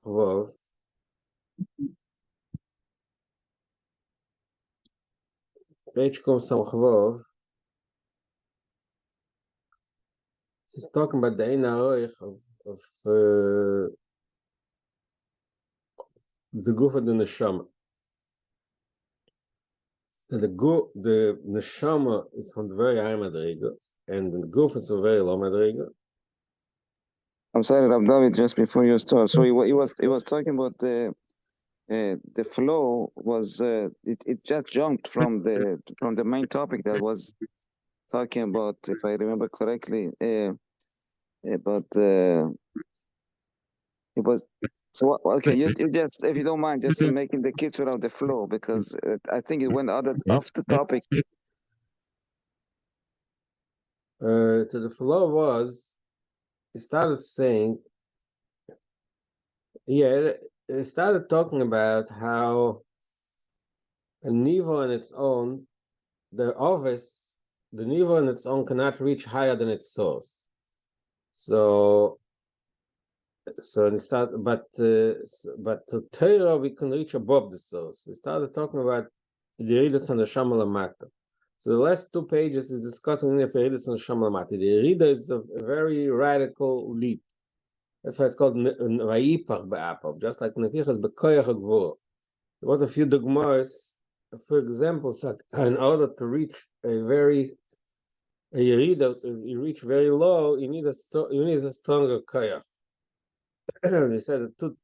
Vov. Page Kuf Samach Vov. She's talking about the Ein HaRoich of the Guf of the Neshama. The Neshama is from the very high Madriga, and the Guf is from very low Madriga. I'm sorry, R'Dovid, just before you start. So he was talking about the flow was it just jumped from the main topic that was talking about, if I remember correctly, but it was. So okay, you just, if you don't mind, just making the kitzur of the flow, because I think it went off the topic. So the flow was, he started saying, it started talking about how a nivo on its own, the nivo on its own cannot reach higher than its source. So instead, but to Torah we can reach above the source. We started talking about the Yeridus and the Neshama Lamata. So the last 2 pages is discussing the Yeridus and the Neshama Lamata. The Yerida is a very radical leap. That's why it's called Vayipach Be'apav, just like Nefichas Be'koyach HaGvur. What a few dogmas, for example, in order to reach a Yerida, you reach very low, you need a stronger koyach. They said two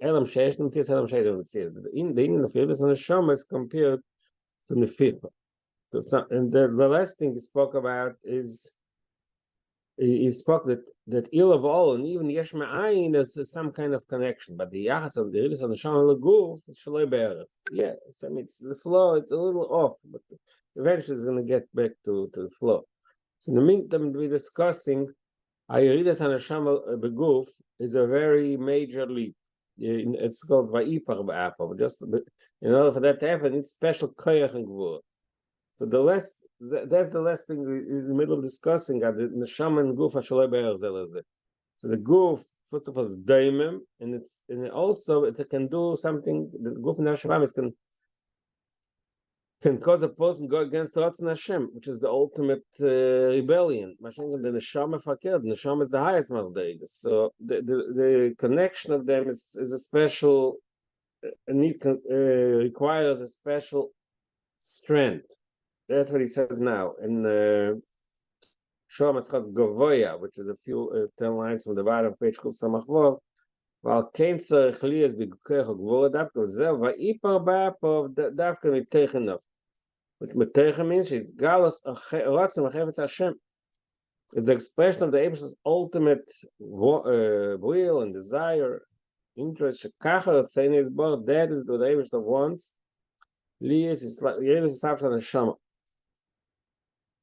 Elam Sheish and Tis Elam Sheish. The Indian of Yeridus and Neshama is compared to the fifth. And the last thing he spoke about is he spoke that ill of all, and even Yesh Ma'ayin, there's some kind of connection, but the Yachas of the Yeridus and Neshama L'Guf is Shaloi Be'erev. Yeah, I mean, it's the flow, it's a little off, but eventually it's going to get back to the flow. So in the meantime, we're discussing Yeridus and Neshama B'Guf is a very major leap. It's called Vayipach Be'apav. Just in order for that to happen, it's special koyach and gvur. So that's the last thing we're in the middle of discussing. The Neshama and Guf Shaloi Be'er Zel Zeh. So the Guf, first of all, is daimim, and also it can do something. The Guf and Neshama can cause a person go against Ratzon Hashem, which is the ultimate rebellion. The Neshama Fakir, the Neshama is the highest Mavdeiga. So the connection of them is a special need, requires a special strength. That's what he says now in Shom Etzchotz Govoya, which is a few 10 lines from the bottom of page Kuf Samach Vov. While Kain Tzarech Liyas B'Gukech HaGvura Davka Zev Va'ipar Ba'apav Davka Mitechenov. Which Mitechem means she's Galus Ratzim Achevitz Hashem. It's the expression of the Abish's ultimate will and desire, interest. Shekachar Tzayne is born. That is what the Abish wants. Liyas is Yeridus is Sapshan Neshama.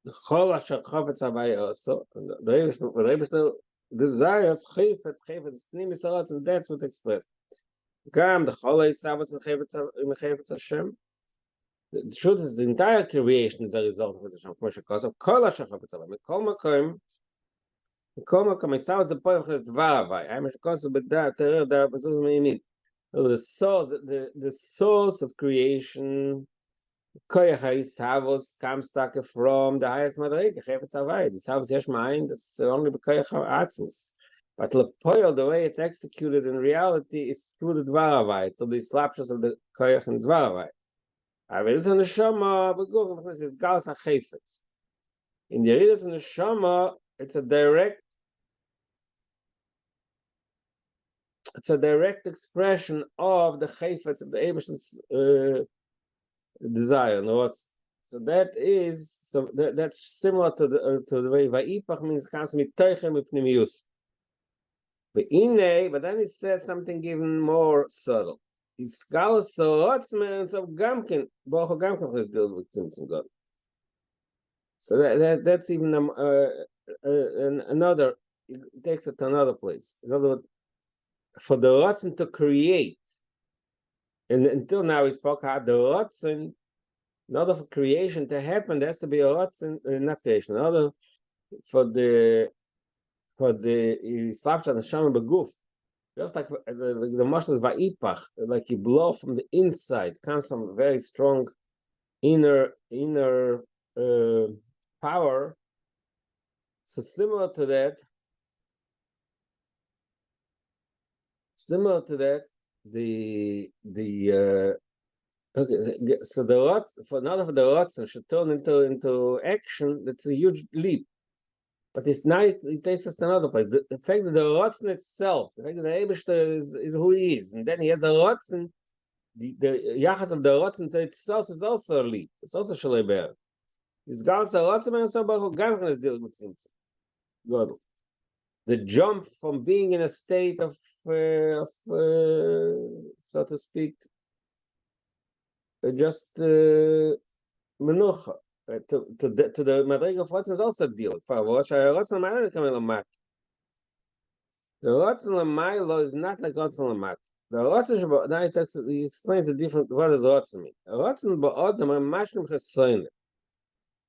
The Chol Asher Chofetz Havaya also. The Abish desires Chayfetz Pnim Yisarotz, and that's what expressed. Gam the Chol Yisavos Mechayfetz Hashem. The truth is, the entire creation is a result of Hashem. Because of Kol Asher Chofetz Havaya. Kol Makom Yisavos the point of Chesed Dvar Havaya. I'm Meshkos B'Dar Terer Dar B'Zuz Me'imid. The source of creation, Koyach HaYisavos, comes from the highest Madrega, Chayfetz Havaya. The Yisavos Yesh Ma'ayin, that's only B'Koyach HaAtzmus. But Lepoil, the way it's executed in reality, is through the Dvar Havaya, through the slapshus of the Koyach and Dvar Havaya. Yeridus and Neshama B'Guf, it's Galus HaChayfetz. In the Yeridus and Neshama, it's a direct expression of the Chayfetz, of the Eibish's desire. So that's similar to the way Vayipach means comes Mitechem Mipnimius. But then it says something even more subtle. It's Galus Sorotzmans of Gamkin. Boch Gamkin is dealt with Tzimtzum God. So that's even another. It takes it to another place. In other words, for the Rotzen to create, and until now we spoke how the Rotzen, in order for creation to happen, there has to be a Rotzen, not creation. In order for the Slapshat Neshama B'Guf Just like the muscle is va'ipach, like you blow from the inside, comes from very strong inner power. So similar to that, the okay. So the rot for now for the rotzen should turn into action. That's a huge leap. But it's now it takes us to another place. The fact that the rotzen itself, the fact that the Eibishter is who he is, and then he has a rotzen. The yachas of the rotzen to itself is also a leap. It's also shaleber. It's Gals a rotzen and somebody who Gavran is dealing with things. God. The jump from being in a state of so to speak, just menucha. To the madrega of rotzen is also a deal. For Rosh rotzen ma'arik mat. The rotzen l'maylo is not like rotzen l'mat. The rotzen now he explains the different. What does rotzen mean? Rotzen ba'odam mashlim chesoyin.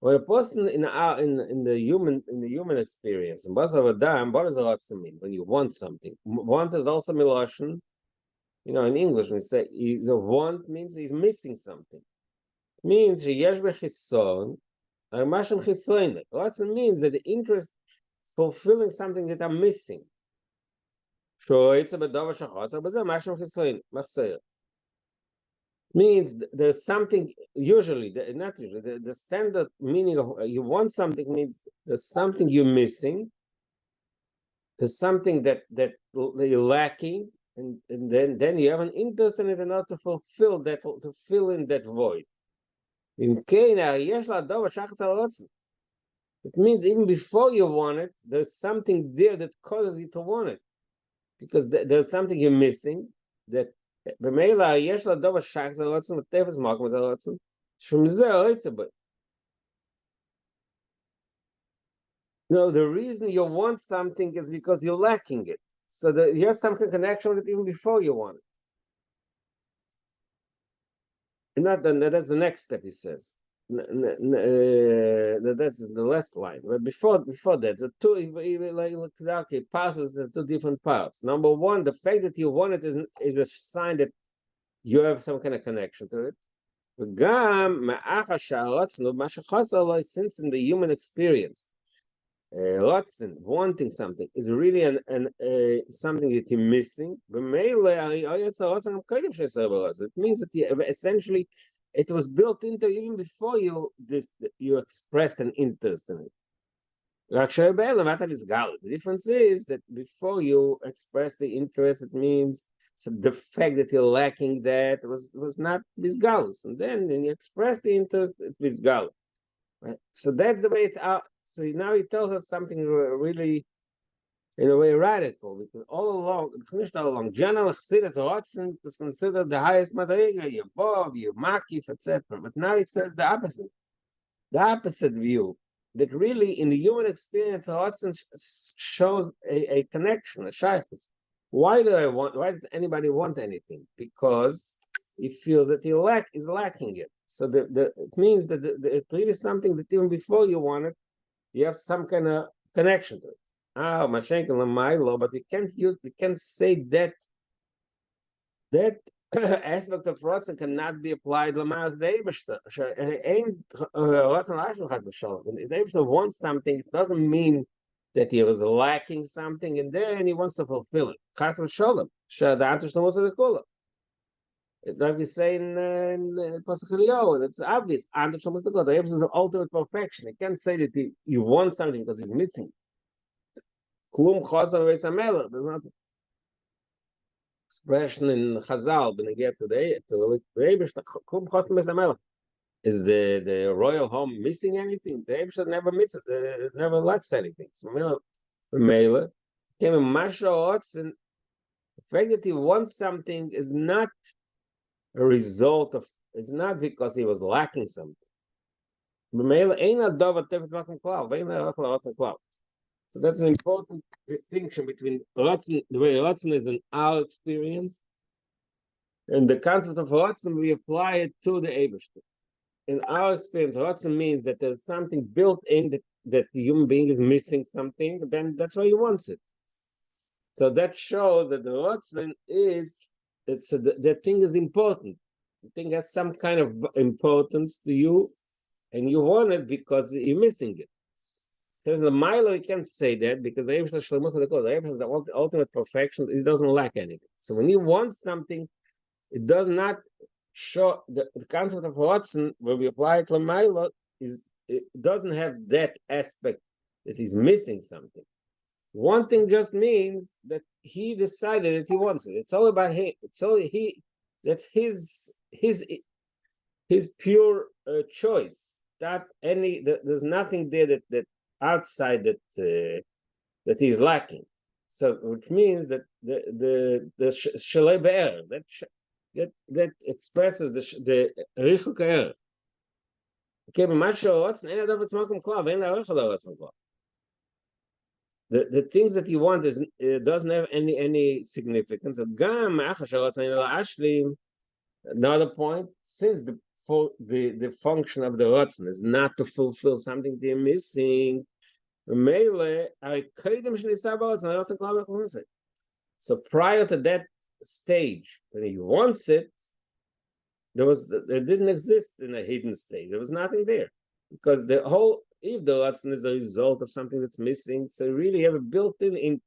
When a person in the human experience, and what does rotzen mean? When you want something, want is also miloshen. You know, in English, when we say the want means he's missing something. It means sheyesh bechison, mashlim chesoyin. Rotzen means that the interest fulfilling something that I'm missing. Means there's something usually, not usually, the standard meaning of you want something means there's something you're missing, there's something that you're lacking, and then you have an interest in it in order to fulfill that, to fill in that void. It means even before you want it, there's something there that causes you to want it. Because there's something you're missing that no, the reason you want something is because you're lacking it. So you have some connection with it even before you want it. And that's the next step, he says. That's the last line. But before that, the two okay, passes the two different parts. Number one, the fact that you want it is a sign that you have some kind of connection to it. Since in the human experience, rotzen, wanting something, is really something that you're missing. It means that essentially it was built into even before you expressed an interest in it. The difference is that before you express the interest, it means so the fact that you're lacking that was not bisgalus, and then when you express the interest, it's bisgalus. Right? So that's the way it out. So now he tells us something really, in a way, radical, because all along, general chassidus rotzen was considered the highest madriga, your bob, your makif, etc. But now it says the opposite view, that really in the human experience, rotzen shows a connection, a shaykhus. Why does anybody want anything? Because he feels that is lacking it. So it means that it really is something that even before you want it, you have some kind of connection to it. Mashenkel Lamailo, but we can't say that aspect of Rotzen cannot be applied Lamas the Eibishter. When the Eibishter wants something, it doesn't mean that he was lacking something and then he wants to fulfill it. Chas v'sholem. Shada'at sh'tomos ha'dekula. Like we say in Pasuk Eliyahu, it's obvious. The Eibishter is the ultimate perfection. You can't say that you want something because he's missing. Klum chosam v'esamelech. There's not expression in Chazal when they get to the Eibishter. Klum chosam v'esamelech. Is the royal home missing anything? The Eibishter never misses. Never lacks anything. So Mela came in Masha, and the fact that he wants something is not a result of. It's not because he was lacking something. So that's an important distinction between Ratzin, the way Ratzin is in our experience, and the concept of Ratzin, we apply it to the Eibishter. In our experience, Ratzin means that there's something built in that the human being is missing something, then that's why he wants it. So that shows that the Rotzen is, the thing is important. The thing has some kind of importance to you, and you want it because you're missing it. Says the Milo, you can't say that because the Rebbe Shlomo the Rebbe has the ultimate perfection. It doesn't lack anything. So when you want something, it does not show the concept of Rotzen, when we apply it to Milo, it doesn't have that aspect that he's missing something. One thing just means that he decided that he wants it. It's all about him. It's all he. That's his pure choice. There's nothing there that outside that he's lacking. So which means that the shalei be'er that expresses the richuk er. Okay, but the things that you want doesn't have any significance. Another point, since the function of the rotzen is not to fulfill something they're missing, so prior to that stage, when he wants it, there didn't exist in a hidden state. There was nothing there, because if the rotzen is a result of something that's missing, so you really have a built-in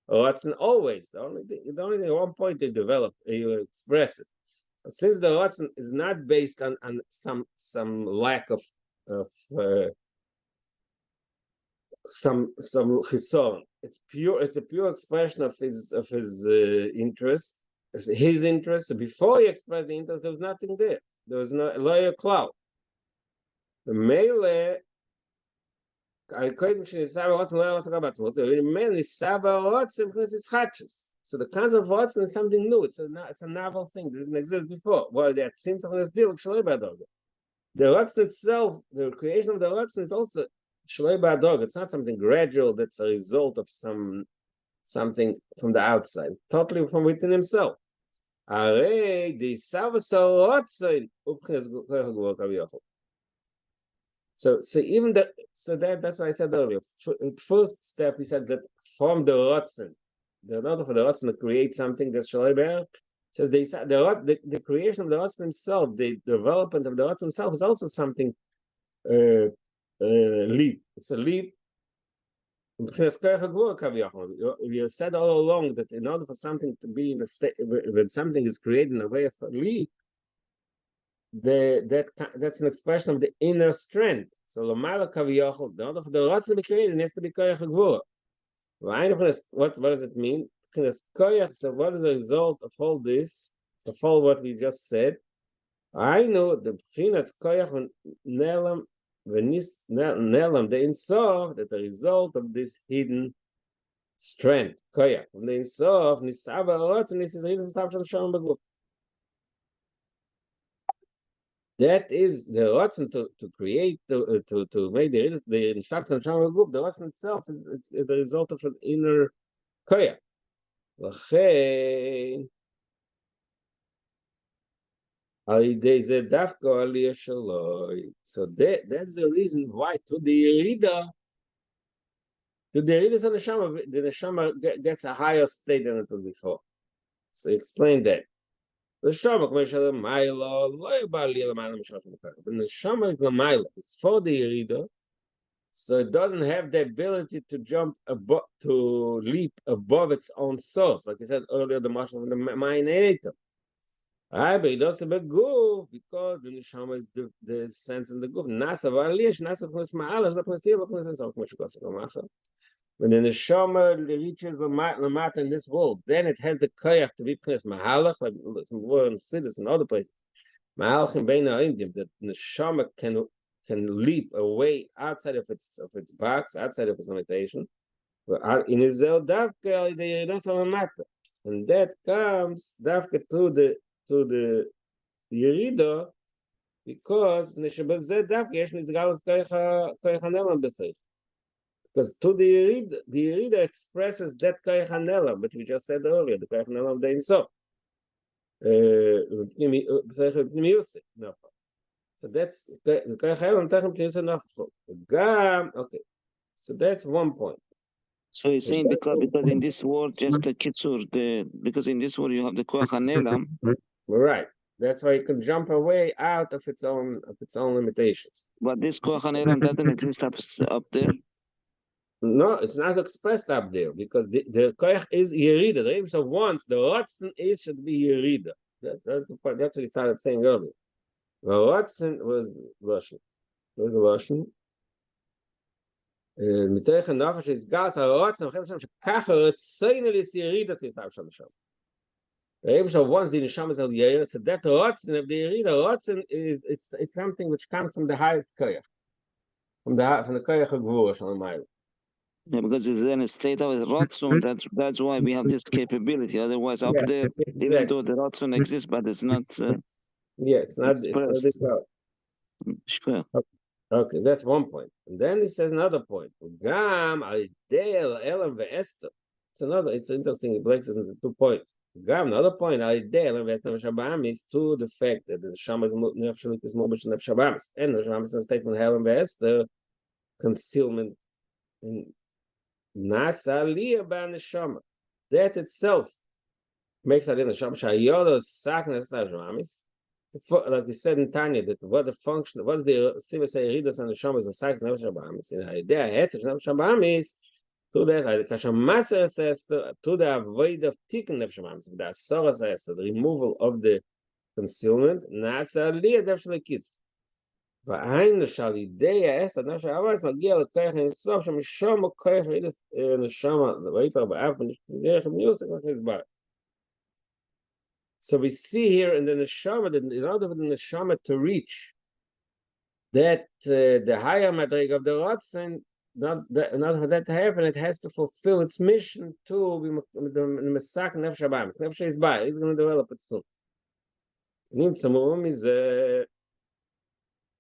rotzen always. The only thing at one point you express it. But since the rotzen is not based on some lack of some chison, it's a pure expression of his interest, his interest. So before he expressed the interest, there was nothing there. There was no loyal cloud. The mele. So the concept of rotzen is something new. It's a novel thing that didn't exist before. Well, that seems to be deal the rotzen itself, the creation of the rotzen is also shalei ba'adog. It's not something gradual that's a result of something from the outside, totally from within himself. So even that's what I said earlier. First step, we said that from the rotzen, in order for the rotzen to create something that's shalei be'er, says the creation of the rotzen himself, the development of the rotzen himself is also something leap. It's a leap. We said all along that in order for something to be in a state, when something is created in a way of a leap, that's an expression of the inner strength. So l'mayla kaviyachol, in order for the rotzen to be created, it has to be koyach hagvura. What does it mean? So what is the result of all this, of all what we just said? I know the b'chinas koyach nelam v'nis nelam the insof, that the result of this hidden strength, koyach from the insof nisava rotzen is written from Shalom Baguf. That is the rotzen to create, to make the instruction of Shalom Baguf. The rotzen itself is the result of an inner koyach. L'chein al-yidei zeh dafka aliyah shaloi. So that's the reason why to the Yerida of the neshama gets a higher state than it was before. So explain that. The neshama is the mila before the Yerida, so it doesn't have the ability to jump above, to leap above its own source, like I said earlier. The mashal of the ma'inator. But it doesn't be good because the neshama is the sense in the guf. Nasa v'alish, nasa v'chnes ma'alav, v'chnes tiyah, v'chnes esok, mashukos. When the neshama reaches the mat in this world, then it has the koyach to be v'chnes mahalach, like some word in Chassidus and other places. Mahalach in Bein ha'indim, that neshama can leap away outside of its box, outside of its limitation. In his davka and that comes davka to the Yerida, because because to the Yerida expresses that koyach hanelam, but we just said earlier, the koyach hanelam of the Ein Sof. So that's the koyach hanelam tachem pneusa nafcho. Okay, so that's one point. So he's saying because in this world, just the kitzur, because in this world you have the koach hanelam. Right. That's why you can jump away out of its own limitations. But this koach hanelam doesn't exist up there. No, it's not expressed up there because the koach is yerida. The Rebbe wants the rotzen is should be yerida. That's the point. That's what he started saying earlier. The rotzen was Russian. Was the Russian? מתוך הנפש יסגס הרוצן, וכן שם שככה רצינו לסיירידה תסתיו שם. The Rebbe wants the neshama al yair, so that rotzen of the yerida, rotzen is something which comes from the highest koach, from the koach of gvura shalom. Yeah, because it's in a state of rotzon. That's why we have this capability. Otherwise, up there, exactly. Even though the rotzon exists, but it's not. It's not expressed. Okay, that's one point. And then he says another point. It's interesting, he breaks it into 2 points. Another point, is to the fact that the Neshama is more than Nefesh Habamis. And the Neshama is a statement Helen Ve'ester, concealment in Nasa Aliyah by Neshama. That itself makes Aliyah Neshama Shayoda Saknas Nefesh like we said in Tanya, that what the function, what's the Siva say Ridas and the Shamas and Saknas Nefesh Habamis. In the idea, Hesed Nefesh Habamis. To that, Kashamasa says to the avoid of Tikkun Nefesh Habamis, the Asara says the removal of the concealment. Nasa Aliyah Nefesh Lekitz. והיינו שעל ידי העשר נפש האבס מגיע לכוח אינסוף שמשום הכוח נשמה ויתר באף דרך מיוסק נסבר. So we see here in the neshama that in order for the neshama to reach that the higher madrig of the rotzen, in order for that to happen, it has to fulfill its mission to be the mesak nefesh habamis. Nefesh is by. He's going to develop it soon.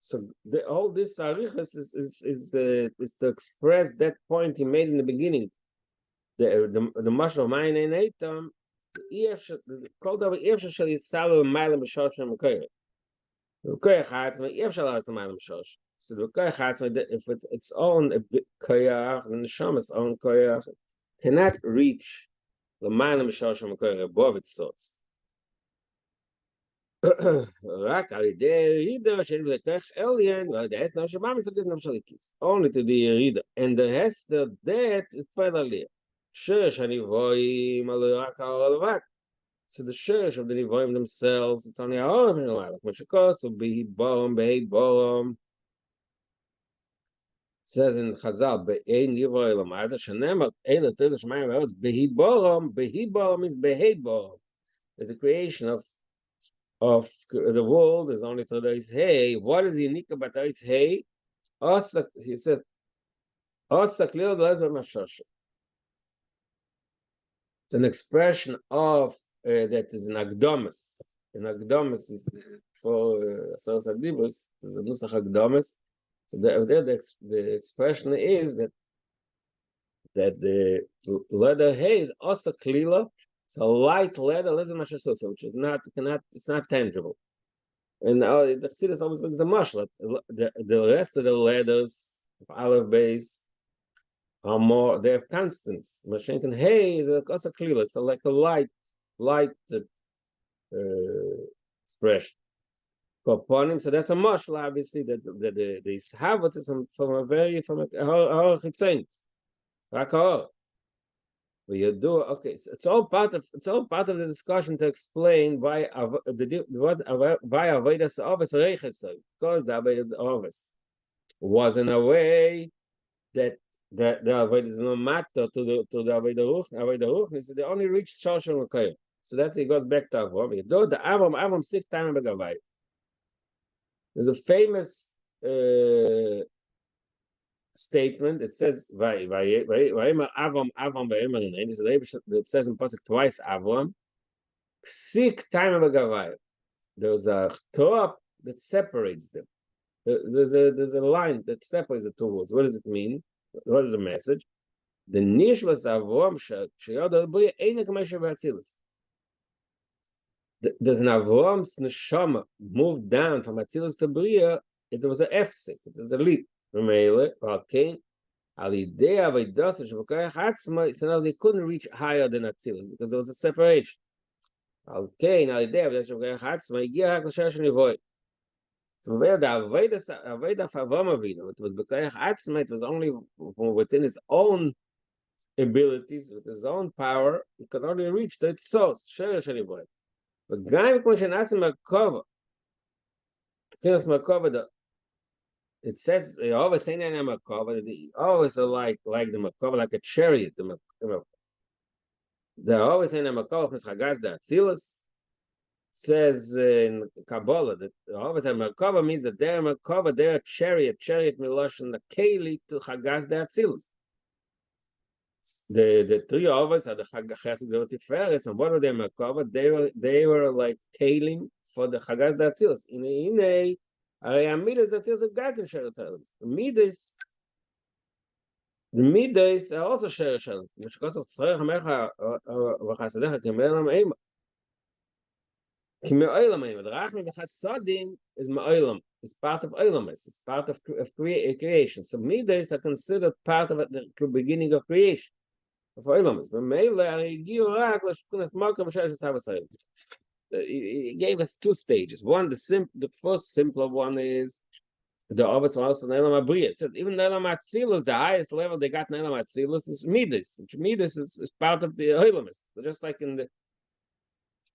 So all this arichas is to express that point he made in the beginning. The mashal of mine and eitam. Called over Ifshal shall Yitzalo Mile Mishosh and Mukayr. Mukayr Hatz, my Ifshal has the Mile Mishosh. So the Mukayr Hatz, if it's its own Koyach, and the Shama's own Koyach, cannot reach the Mile Mishosh and Mukayr above its source. Rak al yedei Rida, shel v'lekach Elyon, well, the Hes Nefesh Habamis is not Shalikis. Only to the Rida, and the Hes that is parallel. Shani voim al rak al rak. So the shirish of the nivoim themselves, it's only our own like Meshakos, so behi borom. Says in Chazal, be'ein nivoy lamaza shenemar eila tel shmayim ve'oretz behi borom means behi borom. That the creation of the world is only through this hey. What is unique about this hey? He says, Osa klil glazba mashosha. It's an expression of that is an agdomus. An agdomus is for Asar Sadibus, there's a nusach agdomus. So the expression is that the leather hay is also klila. It's a light leather, which is it's not tangible. And the Chassidus always makes the mashal. The rest of the leathers of olive base are more, they have constants. Mashenkin hay is also klila. It's like a light expression. So that's a mashal, obviously, that the Ishavat is from a Hor Rakor. You do okay. So it's all part of the discussion to explain why Avodas Office Reiches, because the Avodas Office was in a way that the Avodas no matter to the Avodah Ruch, so they only reached Shoshon Mekayim. So that's it goes back to Avram. You do the Avram 6 times Begavai. There's a famous statement. It says it says in Pasuk twice Avram. 6 times Begavai. There's a Torah that separates them. There's a line that separates the two words. What does it mean? What is the message? The nishvas Avram sheyod al-bria einek mesher v'atzilus. There's an Avram's neshama moved down from Atzilus to Bria. It was an efsek. It was a leap. Okay. So now they couldn't reach higher than Atzilus because there was a separation. Okay, now the so where the Avodah of Avraham Avinu, it was B'Koyach Atzma, it was only from within his own abilities, with his own power, he could only reach the source, Sheresh Hanivoy. But Gaim Kmo Shenas Makova, Kinas Makova, it says they always say that Makova, they always are like the Makova, like a chariot. They're always saying Makova, because Chagas the Atzilus. Says in Kabbalah that always a Merkava means that they're Merkava, they're a chariot Milosh the Keli to Chagas the Atzilus. The three of us are the Chesed the Tiferes, and what were they Merkava? They were like Kelim for the Chagas the Atzilus. In a Midas that is a Gagan Sheret. The Midas are also Sheret. Which goes to Tzarech Hamecha V'Chasadecha Kemelam Eima. The Rachmi B'Chasadim is Ma'olam. It's part of Olamis. It's part of creation. So Midas are considered part of the beginning of creation of Olamis. He gave us two stages. One, the first simpler one is the Ovis also Nelam Abriya. It says even Nelam Atzilus, the highest level they got Nelam Atzilus is Midas. Which Midas is part of the Olamis. Just like in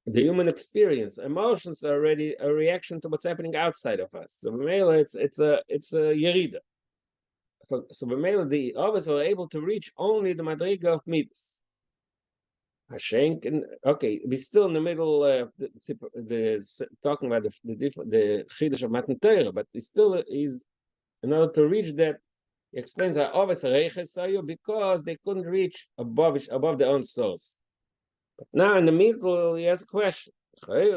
the human experience, emotions are already a reaction to what's happening outside of us. So B'meila, it's a yerida. So B'meila, the others are able to reach only the madriga of midas. Hashenk, okay, we're still in the middle of talking about the chiddush of Matan Torah, but he still is in order to reach that. He explains how others reiches sayu because they couldn't reach above their own source. But now in the middle, he has a question. We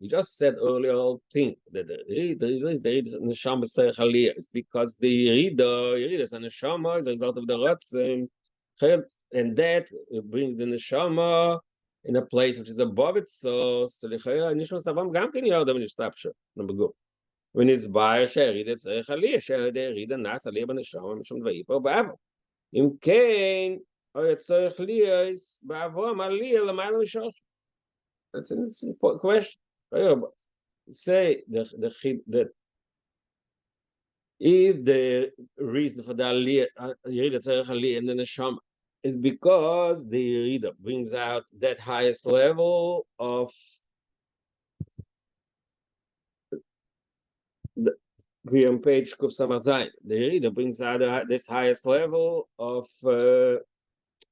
just said earlier, all think that the neshama tzarich aliyah is because the yerida is a neshama as a result of the ratzon, and that brings the neshama in a place which is above it. So the neshama savam gam ken yodam nishtapsha number go. When is by Sherida Tzarech Aliyah, Sherida Nas Aliyah B'Neshama Mishum Dvayipo B'Avo. Im Kain, or Tzarech Aliyah is B'Avo Aliyah L'Mayla Mishosh. That's an important question. Say that if the reason for the Aliyah, Yerida Tzarech Aliyah in the Neshama is because the Yerida brings out that highest level of we on page Kuf Samazayim. The Yerida brings out this highest level of the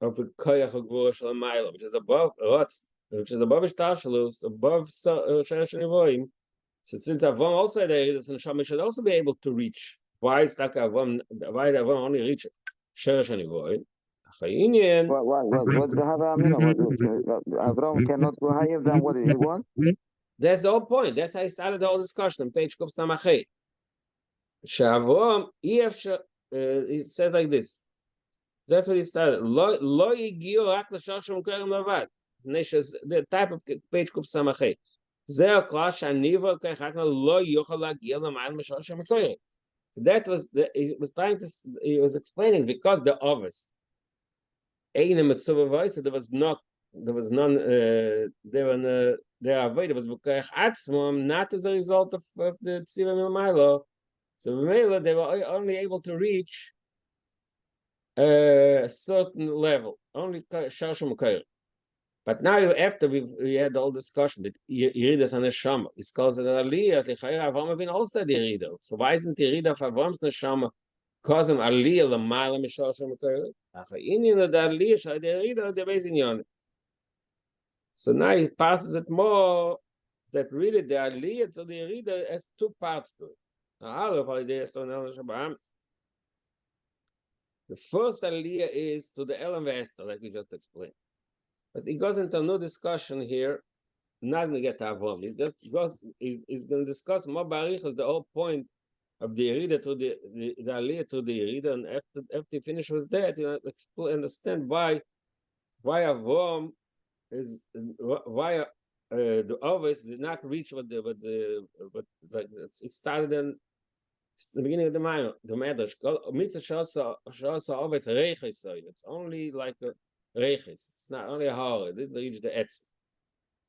Koyach HaGvura Shel Hamayla, which is above Rotz, which is above Ishtashalus, above Sheresh Nivoim. So since Avon also had the Yerida, the Neshama should also be able to reach. Why is that Avon? Why did Avon only reach Sheresh Nivoim? What's the Hava Amina? Avram cannot go higher than what he was. That's the whole point. That's how I started the whole discussion on page Kuf Samachet. Shavom EF it says like this. That's what he started. Lo yigiu rak l'shashim kerem levad. The type of page Kuf Samachet. Zeh klash aniva kechatna lo yochal lagiel l'mayim l'shashim kerem. So that was he was explaining because the others ein mitzvah voice there was none their avoid was b'koyach atzmam not as a result of the tzivah milmaylo. So they were only able to reach a certain level, only Shashim Kair. But now, after we had the whole discussion that Yeridas and Neshama, it's called an Aliyah, Avram Avinu also had Yerida. So why isn't Yerida of Avram's Neshama causing Aliyah L'mayla Mishashim Kair? Inyan of the Aliyah, Shad Yerida, the base in. So now he passes it more that really the Aliyah to the Yerida has two parts to it. The first aliyah is to the Elam Vester, like we just explained. But he goes into a new discussion here, not going to get to Avram. He just goes, he's going to discuss more barich as the whole point of the Yerida to the aliyah to the Yerida, and after he finishes with that, you understand why Avram is, why the ovis did not reach what it started in the beginning of the Maimon, the Medrash. Mitzvah shasa ovis reiches. It's only like a reiches. It's not only a hara. It didn't reach the etz.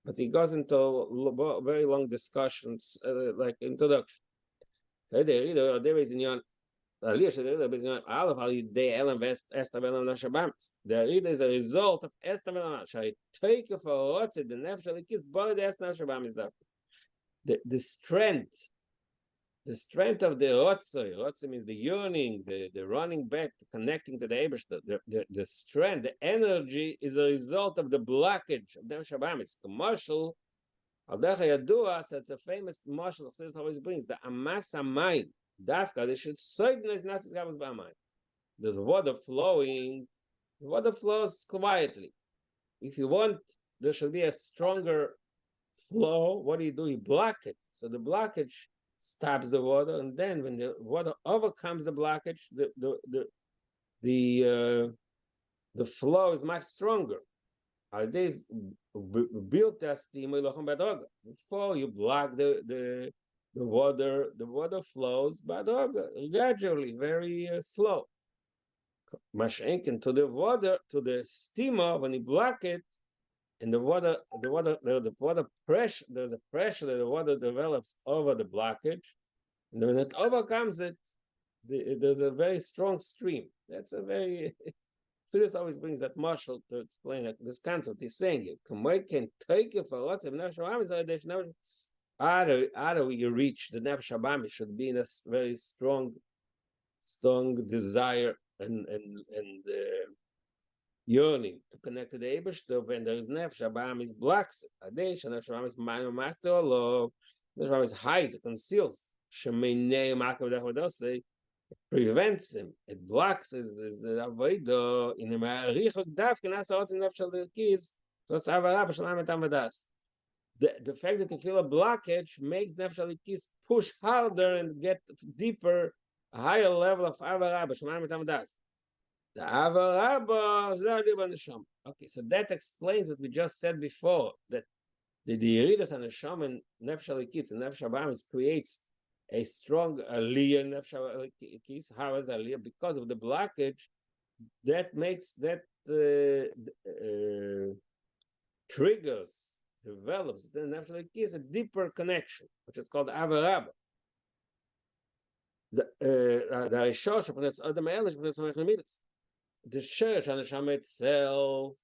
But he goes into very long discussions, like introduction. There is in your the read is a result of take for what's the natural kids body the strength of the Rotze means the yearning, the running back, the connecting to the Ebershter. The strength, the energy is a result of the blockage of the Shabbat. It's commercial. It's a famous marshal says always brings the amasa mind. Dafka, they should certainly not by mind. There's water flowing, the water flows quietly. If you want there should be a stronger flow, what do? You block it. So the blockage stops the water, and then when the water overcomes the blockage, the flow is much stronger. This built as the before you block the water flows gradually, very slow. Mashenken to the water, to the steamer, when you block it, and the water pressure, there's a pressure that the water develops over the blockage, and when it overcomes it, there's a very strong stream. That's a very so this always brings that marshal to explain this concept. He's saying it. Can take it for lots of nefesh. How do we reach the nefesh habami? Should be in a very strong desire and yearning to connect to the Ebershter. When there is nefesh habami, is blocks it. Adesh nefesh habami is master Allah. Nefesh habami hides, it conceals. Sheminei makav dechvadosei. Prevents him. It blocks his avodah in the marichok daf can ask in nefesh keys. The fact that you feel a blockage makes nefesh keys push harder and get deeper, a higher level of avarabba. The avarabba. Okay, so that explains what we just said before, that the yeridas and the neshama and nefesh keys and nefesh abamis creates a strong aliyah nefesh kis. How is aliyah? Because of the blockage that makes that triggers, develops the nefesh kis a deeper connection, which is called avarabba. The rishosh upon Adam Elish upon the church and the neshama itself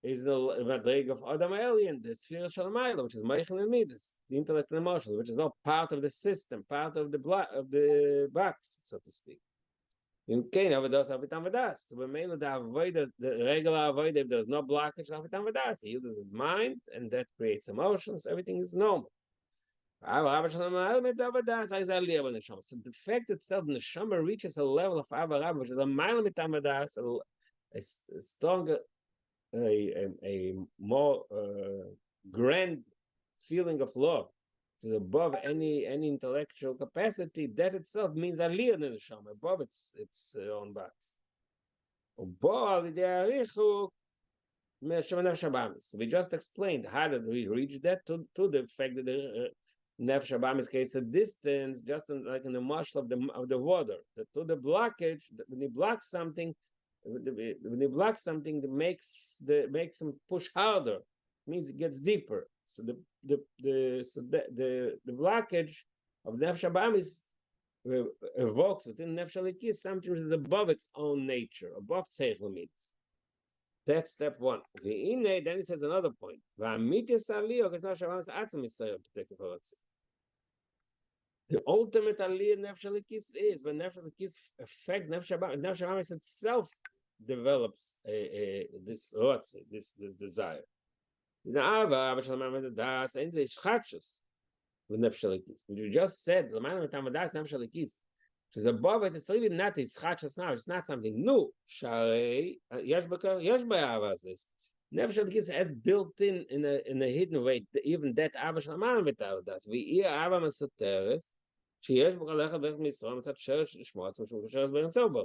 is the madrig of Adam Alien, the sphere of Shalmayla, which is Meichen and Midas, the intellect and emotions, which is not part of the system, part of the box, so to speak. In Kain, Avadas, Avitam Vadas. So when Mela the regular avoid, if there's no blockage, Avitam Vadas, he uses his mind, and that creates emotions, everything is normal. So the fact itself, the neshama reaches a level of Avarab, which is a mile mitam vadas, a stronger, a more grand feeling of love, which is above any intellectual capacity. That itself means aliyah in the neshama, above its own box. We just explained how did we reach that to the fact that the nefesh habamis creates a distance, just like in the marshal of the water. To the blockage, when you block something, that makes them push harder. Means it gets deeper. So the blockage of nefesh habamis evokes within nefesh halikis something that is above its own nature, above tzeichel mitzvah. That's step one. Then he says another point. The ultimate aliyah nefesh halikis is when nefesh halikis affects nefesh habamis itself develops this rotze, this desire. Which you just said, which is above it, it's really not ischachas now, it's not something new. Nefesh halikis has built in a hidden way, even that Abba Shalman without that. We hear Abba Masoteres, שיש בכל אחד בית מסתור, מצד שרש לשמוע עצמו שהוא שרש בין צובר.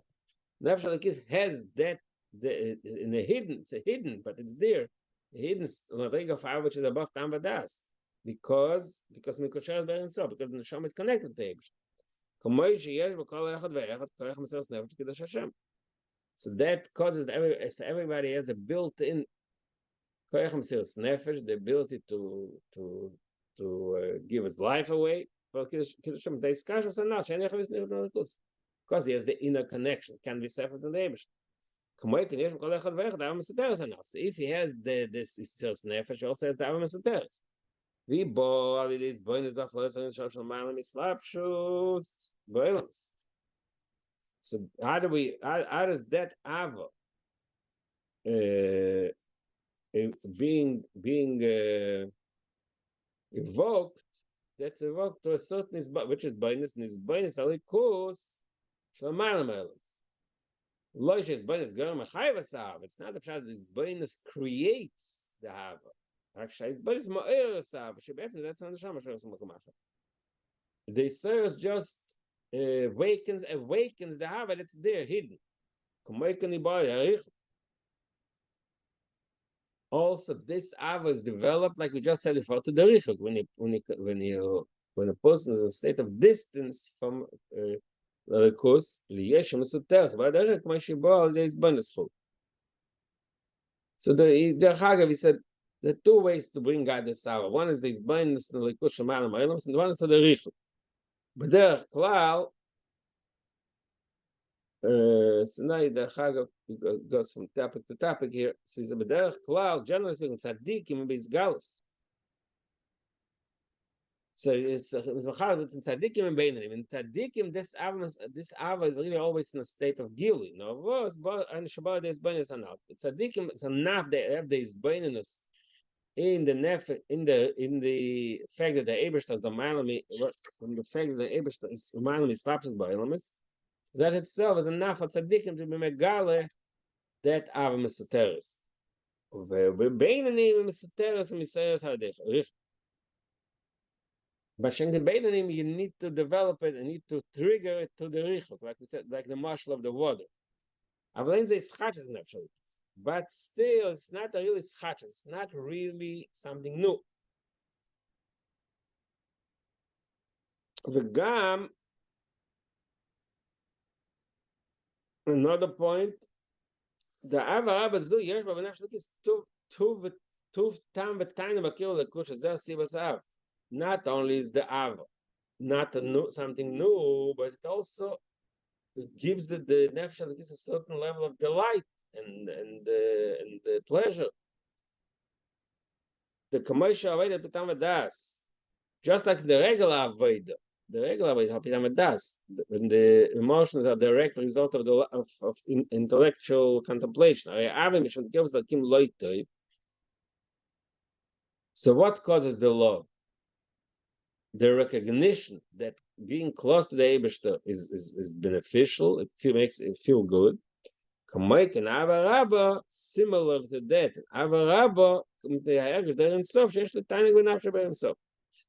נפש halikis has that in a hidden, it's a hidden, but it's there. hidden madriga of which is above tam vadas, because mikosher bearing so, because the neshama is connected to Eibush. Kamoi sheyesh b'kol echad ve'echad koyach mesiras nefesh kiddush Hashem. So that causes everybody has a built-in koyach mesiras nefesh, the ability to give his life away. For kiddush Hashem, they skashas and not she'en yachal isnir n'alikus, because he has the inner connection, can be separate from the Eibush. So if he has this Isiras Nefesh, he also has the Ava Mesoteres. So how does that Ava being evoked? That's evoked to a certain isba, which is bonus, and bonus alikus shalamaylam elements. It's not the fact that this bonus creates the hava. Actually, but it's ma'ir hava. That's not the shama. The source just awakens the hava that's there hidden. Also, this hava is developed, like we just said before, to the richuk when a person is in a state of distance from. Because liyesh mesuteres, but there is my shibol there is bonusful. So the Hagav, he said there are two ways to bring God the Sava. One is this bonus the likus shemal ma'ilams, and one is the richu. But there klal, so now the Hagav goes from topic to topic here. So he said, but there klal, generally speaking, tzaddikim is galus. So it's tzaddikim and beinanim. In tzaddikim, this ava is really always in a state of gili. No, but and shabbat there's beinus and not. Tzaddikim, it's enough they have these beinus in the fact that the Eibishter is the malami, from the fact that the Eibishter is the malami stops by elements. That itself is enough for tzaddikim to be megale that ava mesoteres. Beinanim mesoteres miseres hadech. But Shenken Beidanim, you need to develop it and need to trigger it to the richuk, like we said, like the marshal of the water. But still, it's not a really schachet. It's not really something new. V'gam, another point, the Ava Zu Yesh B'Nefesh is tuv tam v'tayna b'kil l'kush azer sivas av. Not only is the Ava not something new, but it also gives the nefesh a certain level of delight and pleasure. The commercial avodah pitam das, just like the regular avodah, pitam das, when the emotions are direct result of intellectual contemplation. So what causes the love? The recognition that being close to the Eibishter is beneficial, it makes it feel good. Similar to that.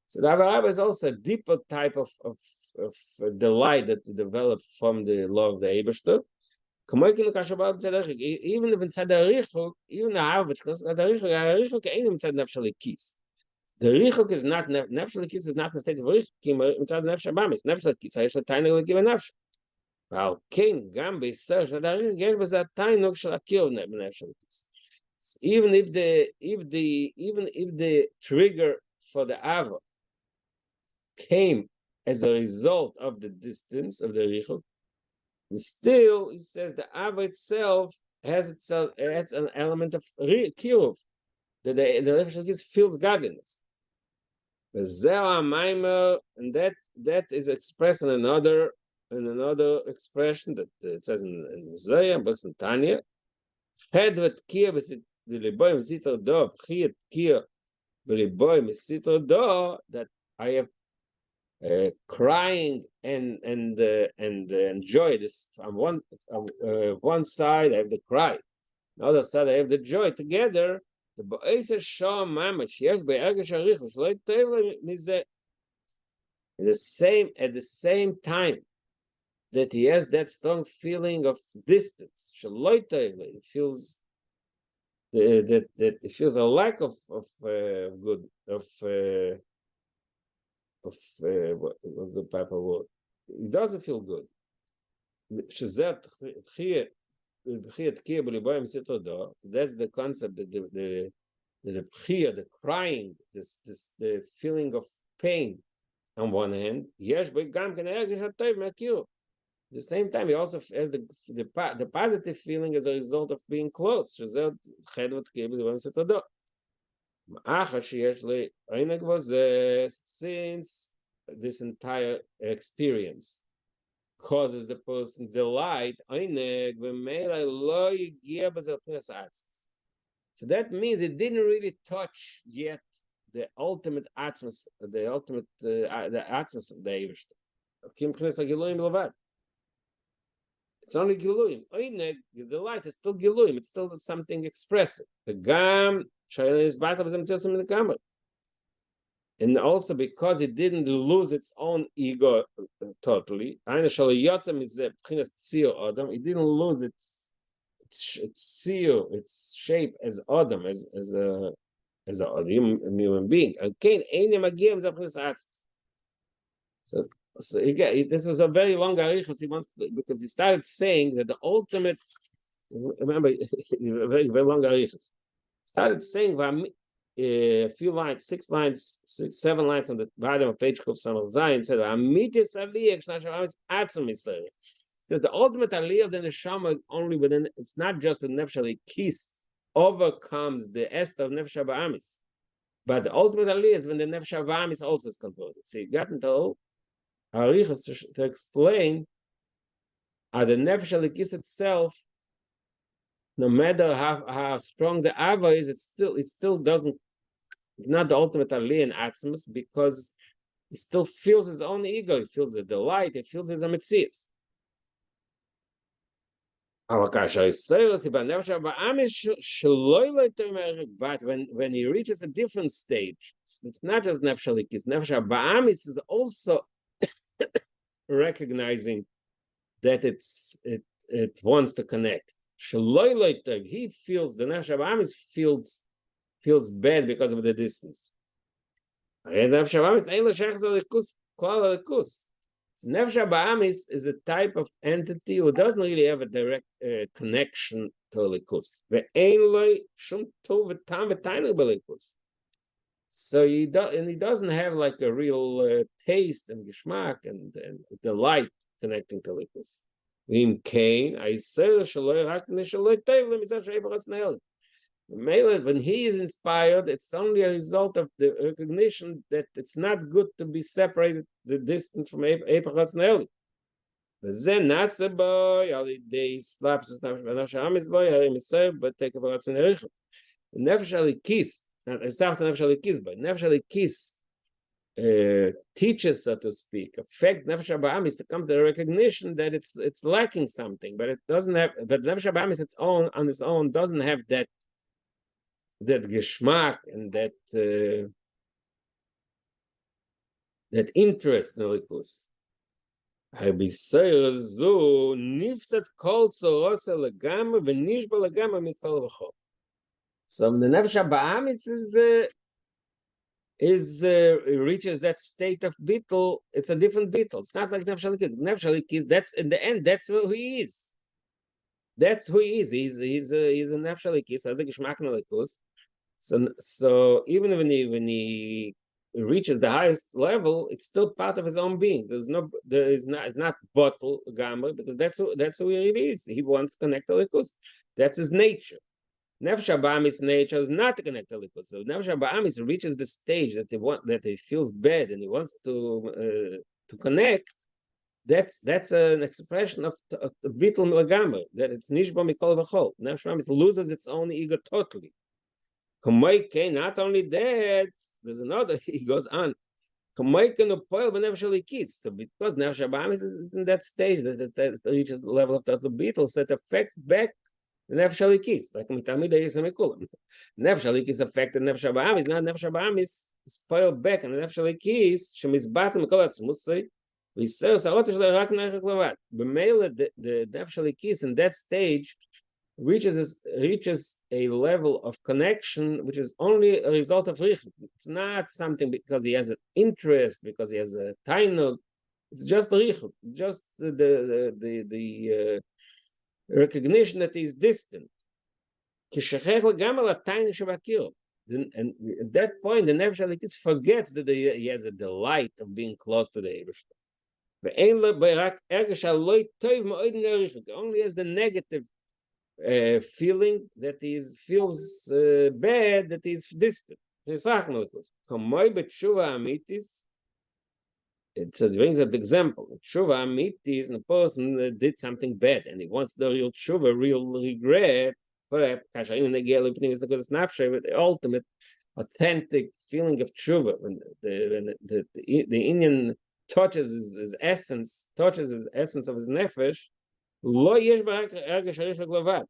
So the Ava is also a deeper type of delight that developed from the love of the Eibishter. Even if inside the Richuk, even the Ava, because the Richuk ain't inside the kiss. The richuk is not nefesh lekis is not in the state of richuk. Mitzad nefesh abamis nefesh lekis. Hayesh l'tainug legiv nefesh. Val kein gam beiser shel richuk yesh b'zeh tainug shel akir nefesh lekis. Even if the trigger for the ava came as a result of the distance of the richuk, still he says the ava itself adds an element of kiruv. The nefesh lekis feels godliness. And that is expressed in another expression that it says in Zayah, but in Tanya. That I have crying and enjoy this. On one side I have the cry, on the other side I have the joy together. At the same time that he has that strong feeling of distance, he feels that it feels a lack of good what was the proper word? It doesn't feel good. That's the concept that the crying, the feeling of pain on one hand. At the same time, he also has the positive feeling as a result of being close. Since this entire experience causes the person delight, so that means it didn't really touch yet the ultimate atmos, the ultimate the atmos of the Eivishter. It's only Giluim. The light is still Giluim. It's still something expressive. The Gam, is and also because it didn't lose its own ego totally. It didn't lose its seal, its shape as Adam, as a human being. So again, this was a very long arichas. He wants because he started saying that the ultimate. Remember, very long arichas. Started saying a few lines, 6 lines, 7 lines on the bottom of page Kuf Samach Zayin said, "Amitis aliyah k'nashav atzim Yisrael." Says the ultimate aliyah of the neshama is only within. It's not just the nefesh kis overcomes the est of nefesh ba'amis, but the ultimate aliyah is when the nefesh ba'amis also is converted. So you got into arichas to explain how the nefesh alikis itself, no matter how strong the ava is, it still doesn't. It's not the ultimate aliyah in atzmus because he still feels his own ego. He feels the delight. He feels his amitzias. But when he reaches a different stage, it's not just nefesh alikis. Nefesh ba'amis is also recognizing that it wants to connect. He feels the nefesh ba'amis feels bad because of the distance. Nefesh ba'amis is a type of entity who doesn't really have a direct connection to likus. So he doesn't have like a real taste and geschmack and delight connecting to likus. When he is inspired, it's only a result of the recognition that it's not good to be separated, the distance from Eipachatz Ne'eli. Then Nasaboy, they slaps Nefesh Amis boy, but take a Eipachatz Ne'eli. Nefesh Alikis, it's not Nefesh Alikis, but Nefesh Alikis teaches, so to speak, affects Nefesh Ba'amis to come to the recognition that it's lacking something, but it doesn't have. But Nefesh Ba'amis on its own doesn't have that geschmack and that interest in likus. So the Nefesh Ba'amis reaches that state of bittul. It's a different bittul. It's not like Nefesh Alikis. Nefesh Alikis, that's in the end, that's who he is. That's who he is. He's a Nefesh Alikis, has a geschmack in likus. So even when he reaches the highest level, it's still part of his own being. It's not bottle gamma because that's who he is. He wants to connect to likus. That's his nature. Nefesh Ba'amis' nature is not to connect to likus. So Nefesh Ba'amis reaches the stage that he feels bad and he wants to connect. That's an expression of bittul milagama, that it's nishba mikol v'chol. Nefesh Ba'amis loses its own ego totally. Not only that, there's another, he goes on. So because Nefesh Ba'amis is in that stage that reaches the level of total bittul, so it affects back the Nefesh Alikis, like mitamida yisamikulam. Nefesh Alikis affected Nefesh Ba'amis, not Nefesh Ba'amis spoiled back, and Nefesh Alikis shemizbatim mikol atzmusay. We say the Nefesh Alikis in that stage reaches a level of connection which is only a result of Richut. It's not something because he has an interest, because he has a tainug. It's just Richut, just the recognition that he's distant. And at that point, the Nefesh Halikis forgets that he has a delight of being close to the Eibishter. Only has the negative feeling that he feels bad, that he's distant. It brings an example. Tshuva amitis, a person did something bad and he wants the real tshuva, real regret. The ultimate, authentic feeling of tshuva, when the Indian touches his essence of his nefesh. Lo yesh the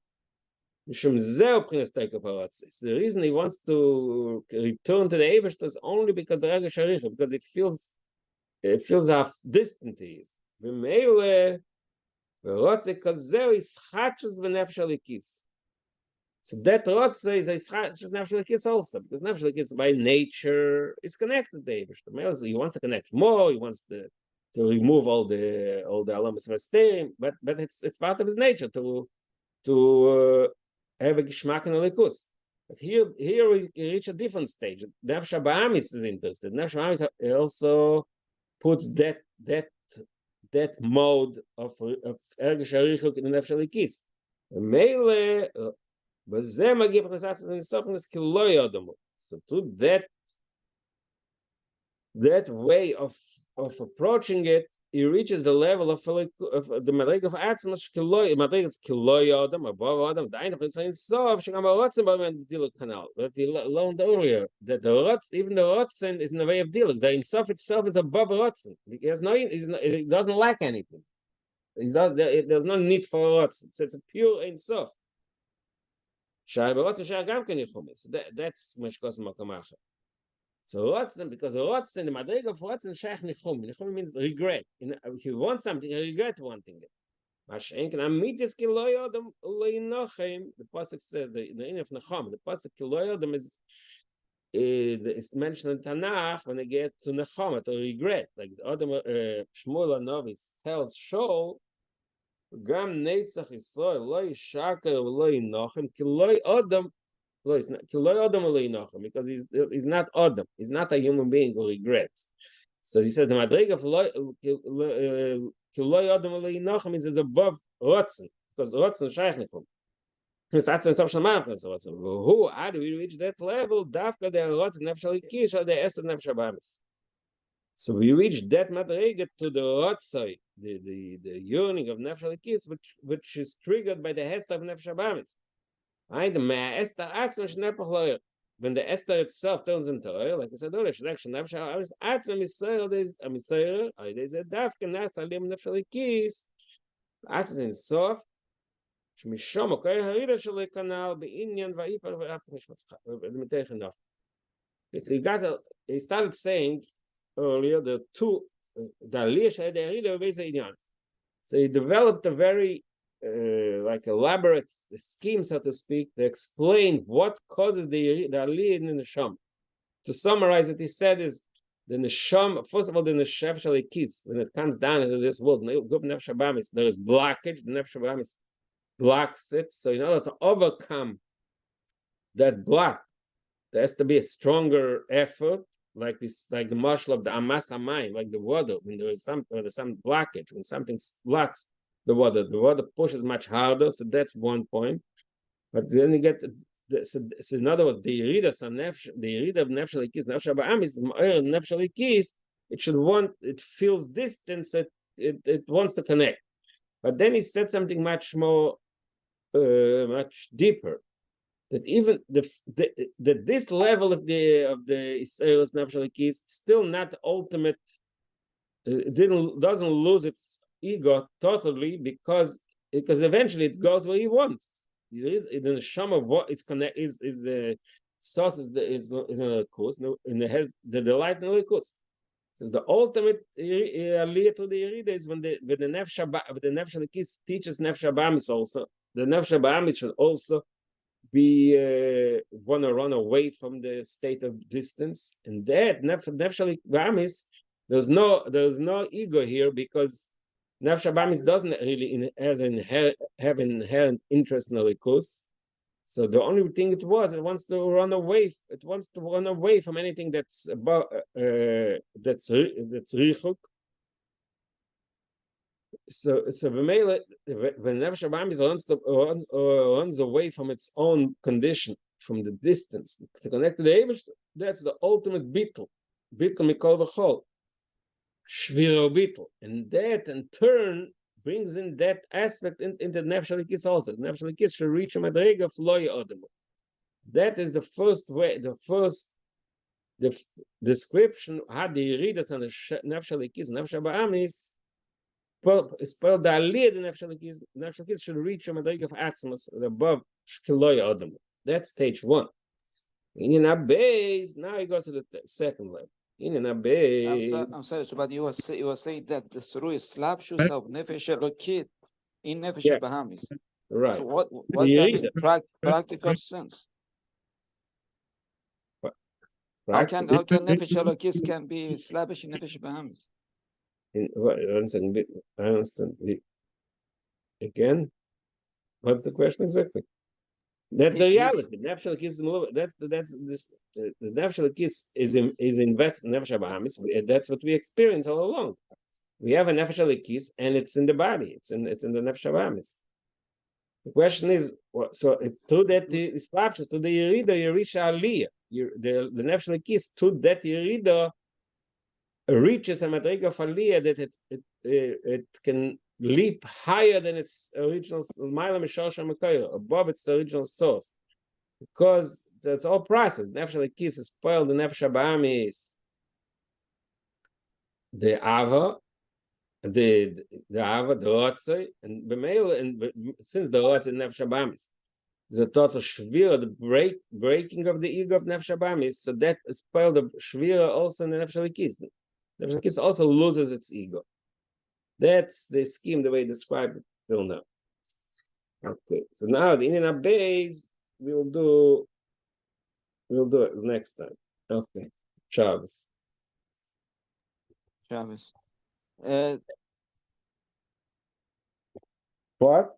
reason he wants to return to the Eibishter is only because of Rega Sharicha, because it feels how distant he is. So that Rotze is a Ischachus Nefesh Halikis also, because Nefesh Halikis by nature is connected to the Eibishter. He wants to connect more. He wants to remove all the alamas v'sterim, but it's part of his nature to have a gishmak and a likus. But here we reach a different stage. Nefesh Habahamis is interested. Nefesh Habahamis also puts that mode of ergish arichuk in the Nefesh Halikis. Meile b'zeh magi b'chesatz v'nisofnes kilo yodomu. So to that way of approaching it, he reaches the level of the madrig of atzmos madrigas kiloi adam above adam. The end of it is so shekam rotzen by the diluk canal. But we learned earlier that the even the rotzen is in the way of diluk. The insof itself is above rotzen. It doesn't lack anything. There's no need for rotzen. It's a pure insof. That's meshkos makamacha. So Rotzen, because Rotzen, the madrig of Rotzen, Shach Nichum. Nichum means regret. If you want something, you regret wanting it. Mashenken Amitis Kiloyodam Uleinochim. The pasuk says the name of Nachum. The pasuk Kiloyodam is mentioned in Tanakh when they get to Nachum, to regret. Like the Adam Shmuel Novis tells Shaul, Gam Neitzach Yisrael Lo Yishakar Lo Yinochem Kiloy Odam. No, it's not because he's not Adam. He's not a human being who regrets. So he said the madrig of Kiloi Adam Nochem means it's above Rotzen, because Rotzen shaykh nefum. Who? How do we reach that level? Dafka the Rotzen Nefesh Halikis or the Esed Nefesh Habahamis. So we reach that madrig to the Rotzai, the yearning of Nefesh Halikis, which is triggered by the Hest of Nefesh Habahamis. When the Esther itself turns into oil, like I said earlier, there's a dafka nasta lim nefshalikis, atzes in sof, shmishom okay harida shalei kanal beinyan va'ipar va'apnishmatzcha. So he started saying earlier the aliyah so he developed a very like elaborate scheme, so to speak, to explain what causes the aliyah in the neshama. To summarize it, he said is the neshama. First of all, the nefesh halikis, when it comes down into this world, there is blockage. The nefesh habahamis blocks it. So in order to overcome that block, there has to be a stronger effort, like this, like the marshal of the amas hamayim, like the water. When there is some blockage, when something blocks the water pushes much harder, so that's one point. But then you get so in other words, the Yerida of Nefesh Halikis, Nefesh Habahamis, Nefesh Halikis, it feels distant, it wants to connect. But then he said something much more, much deeper. That even this level of the Israel's Nefesh Halikis still not ultimate. Doesn't lose its ego totally because eventually it goes where he wants. It is in the neshama of what is connect is the source is in the course and it has the delight in the course. Says the ultimate aliyah to the yerida is when the nefesh halikis teaches nefesh habahamis also the nefesh ba'amis should also be want to run away from the state of distance, and that nefesh ba'amis, there's no ego here, because nefesh ba'amis doesn't really have inherent interest in the likus. So the only thing it wants to run away. It wants to run away from anything that's about that's richuk. So when nefesh ba'amis runs away from its own condition, from the distance to connect to the Eibush, that's the ultimate bittul mikol v'chol, shvira bittul, and that in turn brings in that aspect into nefesh halikis also. Nefesh halikis should reach a madrega of lo yodemu. That is the first way, the description how the readers and the nefesh halikis, nefesh ba'amis, spell the aliyah, the nefesh halikis should reach a madrega of atzmos above shkilo yodemu. That's stage one. In a base, now he goes to the second level. In a base. I'm sorry, but you were saying that the through slapshus of nefesh elokit in nefesh Bahamis. Right. So what's that in practical sense? How can nefesh elokit can be slavish in nefesh Bahamis? I understand. Again, what's the question exactly? That's the reality. Nefesh halikis, the nefesh halikis is invested in nefesh ba'amis. That's what we experience all along. We have a nefesh halikis, and it's in the body. It's in the nefesh ba'amis. The question is, so to that slapshus, to the yerida, you reach aliyah. The nefesh halikis to that yerida reaches a madrega of aliyah that it can leap higher than its original, above its original source, because that's all process. Nefesh halikis is spoiled. The nefesh ba'amis, the ava, the ava, the rotzei, and the male, and since the rotzei nefesh ba'amis, the total shvira, the breaking of the ego of nefesh ba'amis, so that is spoiled the shvira also in the nefesh halikis. Nefesh halikis also loses its ego. That's the scheme, the way I described it till now. Okay, so now the Indian base we'll do it next time. Okay, Shabbos. Shabbos. What?